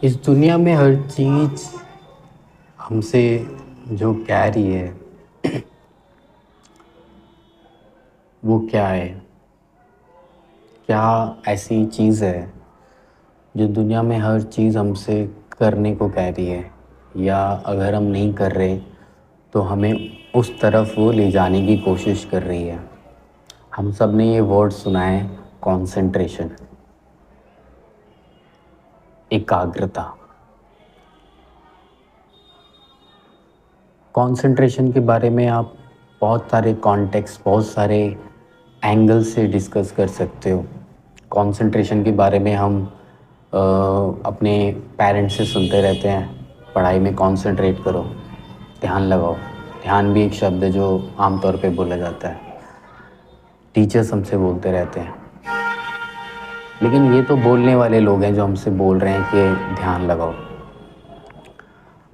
इस दुनिया में हर चीज़ हमसे जो कह रही है वो क्या है? क्या ऐसी चीज़ है जो दुनिया में हर चीज़ हमसे करने को कह रही है, या अगर हम नहीं कर रहे तो हमें उस तरफ वो ले जाने की कोशिश कर रही है? हम सब ने ये वर्ड सुना है, कंसंट्रेशन, एकाग्रता। कंसंट्रेशन के बारे में आप बहुत सारे कॉन्टेक्स्ट, बहुत सारे एंगल से डिस्कस कर सकते हो। कंसंट्रेशन के बारे में हम अपने पेरेंट्स से सुनते रहते हैं, पढ़ाई में कंसंट्रेट करो, ध्यान लगाओ। ध्यान भी एक शब्द है जो आमतौर पे बोला जाता है, टीचर्स हमसे बोलते रहते हैं। लेकिन ये तो बोलने वाले लोग हैं जो हमसे बोल रहे हैं कि ध्यान लगाओ।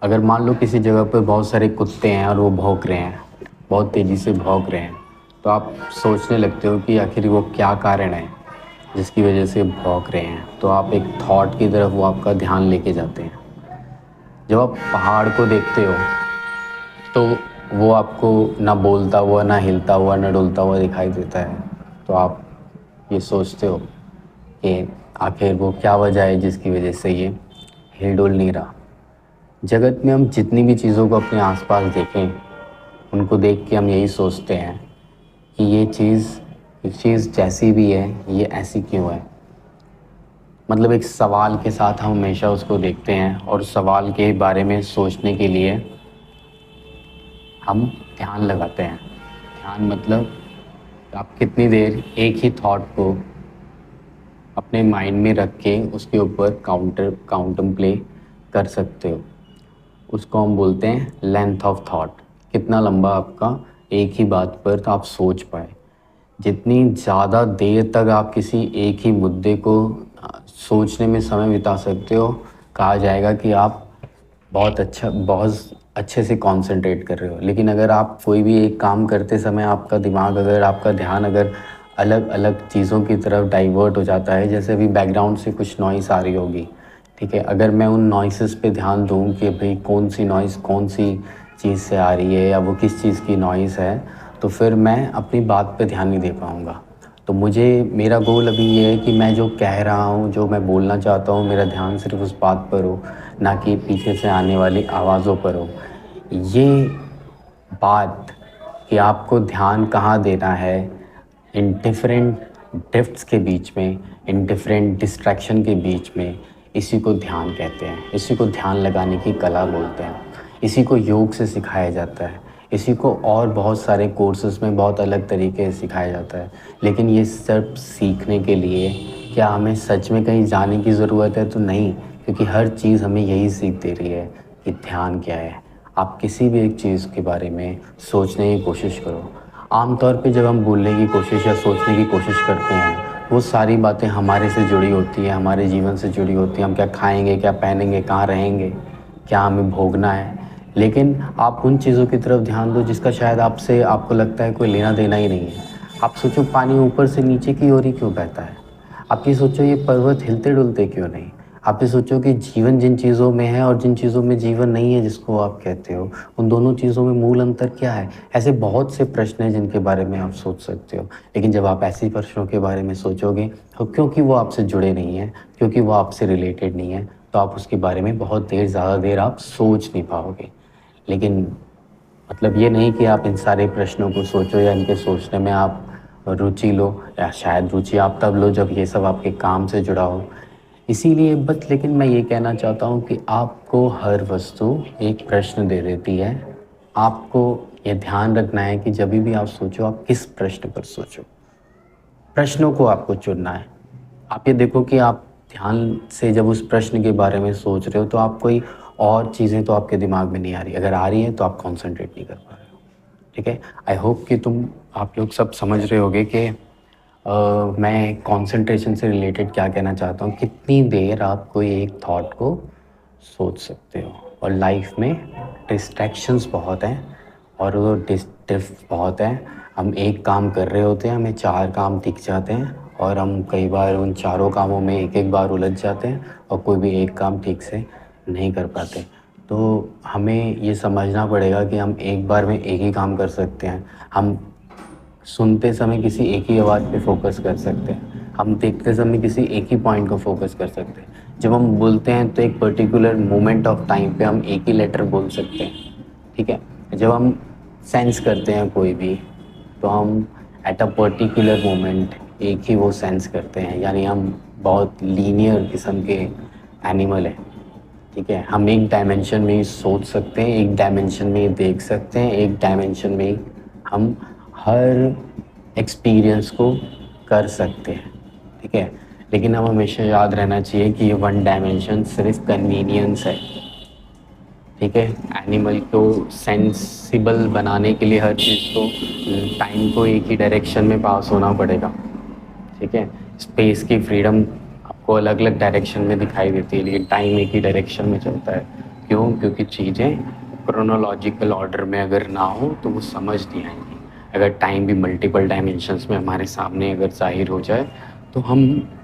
अगर मान लो किसी जगह पर बहुत सारे कुत्ते हैं और वो भौंक रहे हैं, बहुत तेज़ी से भौंक रहे हैं, तो आप सोचने लगते हो कि आखिर वो क्या कारण है जिसकी वजह से भौंक रहे हैं। तो आप एक थॉट की तरफ वो आपका ध्यान लेके जाते हैं। जब आप पहाड़ को देखते हो तो वो आपको ना बोलता हुआ, ना हिलता हुआ, ना डुलता हुआ दिखाई देता है। तो आप ये सोचते हो कि आखिर वो क्या वजह है जिसकी वजह से ये हिल डुल नहीं रहा। जगत में हम जितनी भी चीज़ों को अपने आसपास देखें, उनको देख के हम यही सोचते हैं कि ये चीज़ जैसी भी है ये ऐसी क्यों है। मतलब एक सवाल के साथ हम हमेशा उसको देखते हैं, और सवाल के बारे में सोचने के लिए हम ध्यान लगाते हैं। ध्यान मतलब आप कितनी देर एक ही थॉट को अपने माइंड में रख के उसके ऊपर काउंटम्प्ले कर सकते हो। उसको हम बोलते हैं लेंथ ऑफ थॉट। कितना लंबा आपका एक ही बात पर आप सोच पाए। जितनी ज़्यादा देर तक आप किसी एक ही मुद्दे को सोचने में समय बिता सकते हो, कहा जाएगा कि आप बहुत अच्छे से कंसंट्रेट कर रहे हो। लेकिन अगर आप कोई भी एक काम करते समय आपका दिमाग, अगर आपका ध्यान अगर अलग अलग चीज़ों की तरफ डाइवर्ट हो जाता है, जैसे अभी बैकग्राउंड से कुछ नॉइज़ आ रही होगी, ठीक है, अगर मैं उन नॉइसेस पे ध्यान दूँ कि भाई कौन सी नॉइज़ कौन सी चीज़ से आ रही है या वो किस चीज़ की नॉइज़ है, तो फिर मैं अपनी बात पे ध्यान नहीं दे पाऊँगा। तो मेरा गोल अभी ये है कि मैं जो कह रहा हूँ, जो मैं बोलना चाहता हूँ, मेरा ध्यान सिर्फ उस बात पर हो, ना कि पीछे से आने वाली आवाज़ों पर हो। ये बात कि आपको ध्यान कहाँ देना है, इन डिफरेंट ड्रिफ्ट्स के बीच में, इन डिफरेंट डिस्ट्रैक्शन के बीच में, इसी को ध्यान कहते हैं। इसी को ध्यान लगाने की कला बोलते हैं। इसी को योग से सिखाया जाता है। इसी को और बहुत सारे कोर्सेज़ में बहुत अलग तरीके से सिखाया जाता है। लेकिन ये सब सीखने के लिए क्या हमें सच में कहीं जाने की ज़रूरत है? तो नहीं, क्योंकि हर चीज़ हमें यही सीख दे रही है कि ध्यान क्या है। आप किसी भी एक चीज़ के बारे में सोचने की कोशिश करो। आमतौर पे जब हम बोलने की कोशिश या सोचने की कोशिश करते हैं, वो सारी बातें हमारे से जुड़ी होती हैं, हमारे जीवन से जुड़ी होती हैं। हम क्या खाएँगे, क्या पहनेंगे, कहाँ रहेंगे, क्या हमें भोगना है। लेकिन आप उन चीज़ों की तरफ ध्यान दो जिसका शायद आपको लगता है कोई लेना देना ही नहीं है। आप सोचो पानी ऊपर से नीचे की ओर ही क्यों बहता है? आप ये सोचो ये पर्वत हिलते डुलते क्यों नहीं? आप ये सोचो कि जीवन जिन चीज़ों में है और जिन चीज़ों में जीवन नहीं है जिसको आप कहते हो, उन दोनों चीज़ों में मूल अंतर क्या है? ऐसे बहुत से प्रश्न हैं जिनके बारे में आप सोच सकते हो। लेकिन जब आप ऐसे प्रश्नों के बारे में सोचोगे, तो क्योंकि वो आपसे जुड़े नहीं हैं, क्योंकि वो आपसे रिलेटेड नहीं है, तो आप उसके बारे में बहुत ज़्यादा देर आप सोच नहीं पाओगे। लेकिन मतलब ये नहीं कि आप इन सारे प्रश्नों को सोचो या इनके सोचने में आप रुचि लो, या शायद रुचि आप तब लो जब ये सब आपके काम से जुड़ा हो। इसीलिए बस, लेकिन मैं ये कहना चाहता हूँ कि आपको हर वस्तु एक प्रश्न दे देती है। आपको ये ध्यान रखना है कि जब भी आप सोचो, आप किस प्रश्न पर सोचो। प्रश्नों को आपको चुनना है। आप ये देखो कि आप ध्यान से जब उस प्रश्न के बारे में सोच रहे हो तो आप कोई और चीज़ें तो आपके दिमाग में नहीं आ रही। अगर आ रही है तो आप कॉन्संट्रेट नहीं कर पा रहे हो। ठीक है? आई होप कि आप लोग सब समझ रहे होगे कि मैं कंसंट्रेशन से रिलेटेड क्या कहना चाहता हूँ। कितनी देर आप कोई एक थॉट को सोच सकते हो। और लाइफ में डिस्ट्रैक्शंस बहुत हैं, और वो बहुत हैं। हम एक काम कर रहे होते हैं, हमें 4 काम दिख जाते हैं, और हम कई बार उन चारों कामों में एक एक बार उलझ जाते हैं और कोई भी एक काम ठीक से नहीं कर पाते। तो हमें ये समझना पड़ेगा कि हम एक बार में एक ही काम कर सकते हैं। हम सुनते समय किसी एक ही आवाज़ पे फोकस कर सकते हैं, हम देखते समय किसी एक ही पॉइंट को फोकस कर सकते हैं। जब हम बोलते हैं तो एक पर्टिकुलर मोमेंट ऑफ टाइम पे हम एक ही लेटर बोल सकते हैं, ठीक है। जब हम सेंस करते हैं कोई भी, तो हम एट अ पर्टिकुलर मोमेंट एक ही वो सेंस करते हैं, यानी हम बहुत लीनियर किस्म के एनिमल हैं, ठीक है। हम एक डायमेंशन में ही सोच सकते हैं, एक डायमेंशन में ही देख सकते हैं, एक डायमेंशन में ही हम हर एक्सपीरियंस को कर सकते हैं, ठीक है। लेकिन हमें हमेशा याद रहना चाहिए कि ये वन डायमेंशन सिर्फ कन्वीनियंस है, ठीक है। एनिमल को सेंसिबल बनाने के लिए हर चीज़ को, टाइम को एक ही डायरेक्शन में पास होना पड़ेगा, ठीक है। स्पेस की फ्रीडम आपको अलग अलग डायरेक्शन में दिखाई देती है, लेकिन टाइम एक ही डायरेक्शन में चलता है। क्यों? क्योंकि चीज़ें क्रोनोलॉजिकल ऑर्डर में अगर ना हो तो वो समझ नहीं आएंगी। अगर टाइम भी मल्टीपल डायमेंशंस में हमारे सामने अगर ज़ाहिर हो जाए तो हम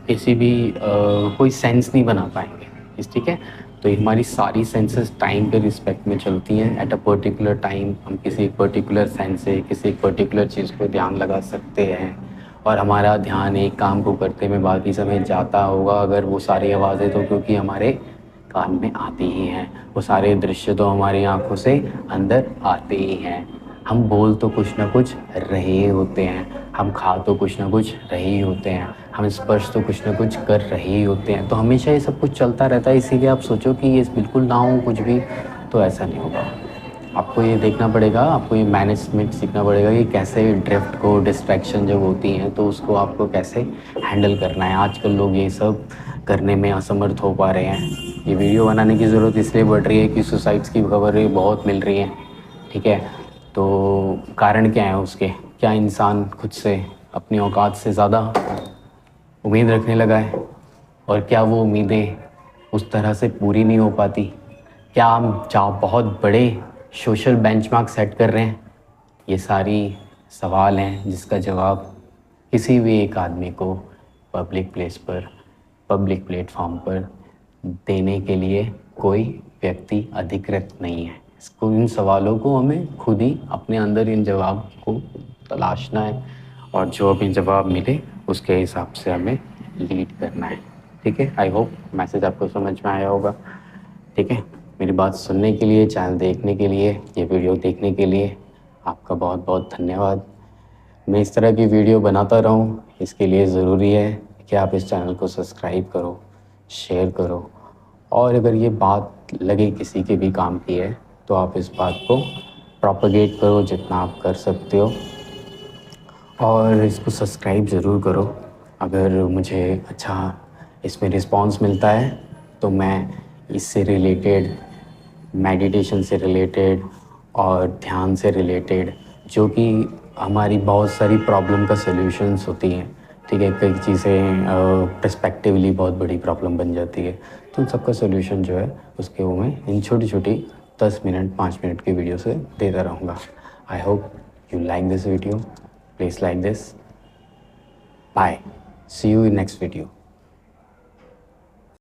किसी भी कोई सेंस नहीं बना पाएंगे, ठीक है। तो हमारी सारी सेंसेस टाइम के रिस्पेक्ट में चलती हैं। एट अ पर्टिकुलर टाइम हम किसी एक पर्टिकुलर सेंस से किसी एक पर्टिकुलर चीज़ को ध्यान लगा सकते हैं, और हमारा ध्यान एक काम को करते में बाकी समय जाता होगा अगर वो सारी आवाज़ें, तो क्योंकि हमारे कान में आती ही हैं, वो सारे दृश्य तो हमारी आंखों से अंदर आते ही हैं। हम बोल तो कुछ ना कुछ रहे होते हैं, हम खा तो कुछ ना कुछ रहे ही होते हैं, हम स्पर्श तो कुछ ना कुछ कर रहे ही होते हैं। तो हमेशा ये सब कुछ चलता रहता है। इसीलिए आप सोचो कि ये बिल्कुल ना हो कुछ भी, तो ऐसा नहीं होगा। आपको ये देखना पड़ेगा, आपको ये मैनेजमेंट सीखना पड़ेगा कि कैसे ड्रिफ्ट को, डिस्ट्रैक्शन जब होती हैं तो उसको आपको कैसे हैंडल करना है। आजकल लोग ये सब करने में असमर्थ हो पा रहे हैं। ये वीडियो बनाने की ज़रूरत इसलिए बढ़ रही है कि सुसाइड्स की खबरें बहुत मिल रही हैं, ठीक है। तो कारण क्या है उसके? क्या इंसान खुद से अपनी औकात से ज़्यादा उम्मीद रखने लगा है, और क्या वो उम्मीदें उस तरह से पूरी नहीं हो पाती? क्या हम बहुत बड़े सोशल बेंचमार्क सेट कर रहे हैं? ये सारी सवाल हैं जिसका जवाब किसी भी एक आदमी को पब्लिक प्लेस पर, पब्लिक प्लेटफॉर्म पर देने के लिए कोई व्यक्ति अधिकृत नहीं है। इसको, इन सवालों को हमें खुद ही अपने अंदर इन जवाब को तलाशना है, और जो भी जवाब मिले उसके हिसाब से हमें लीड करना है, ठीक है। आई होप मैसेज आपको समझ में आया होगा, ठीक है। मेरी बात सुनने के लिए, चैनल देखने के लिए, ये वीडियो देखने के लिए आपका बहुत बहुत धन्यवाद। मैं इस तरह की वीडियो बनाता रहूं, इसके लिए ज़रूरी है कि आप इस चैनल को सब्सक्राइब करो, शेयर करो, और अगर ये बात लगे किसी के भी काम की है तो आप इस बात को प्रोपेगेट करो जितना आप कर सकते हो, और इसको सब्सक्राइब ज़रूर करो। अगर मुझे अच्छा इसमें रिस्पांस मिलता है तो मैं इससे रिलेटेड, मेडिटेशन से रिलेटेड और ध्यान से रिलेटेड, जो कि हमारी बहुत सारी प्रॉब्लम का सॉल्यूशंस होती हैं, ठीक है। कई चीज़ें पर्सपेक्टिवली बहुत बड़ी प्रॉब्लम बन जाती है, तो उन सबका सॉल्यूशन जो है उसके वो मैं इन छोटी छोटी 10 मिनट 5 मिनट की वीडियो से देता रहूँगा। I hope you like this video, please like this. Bye, see you in next video.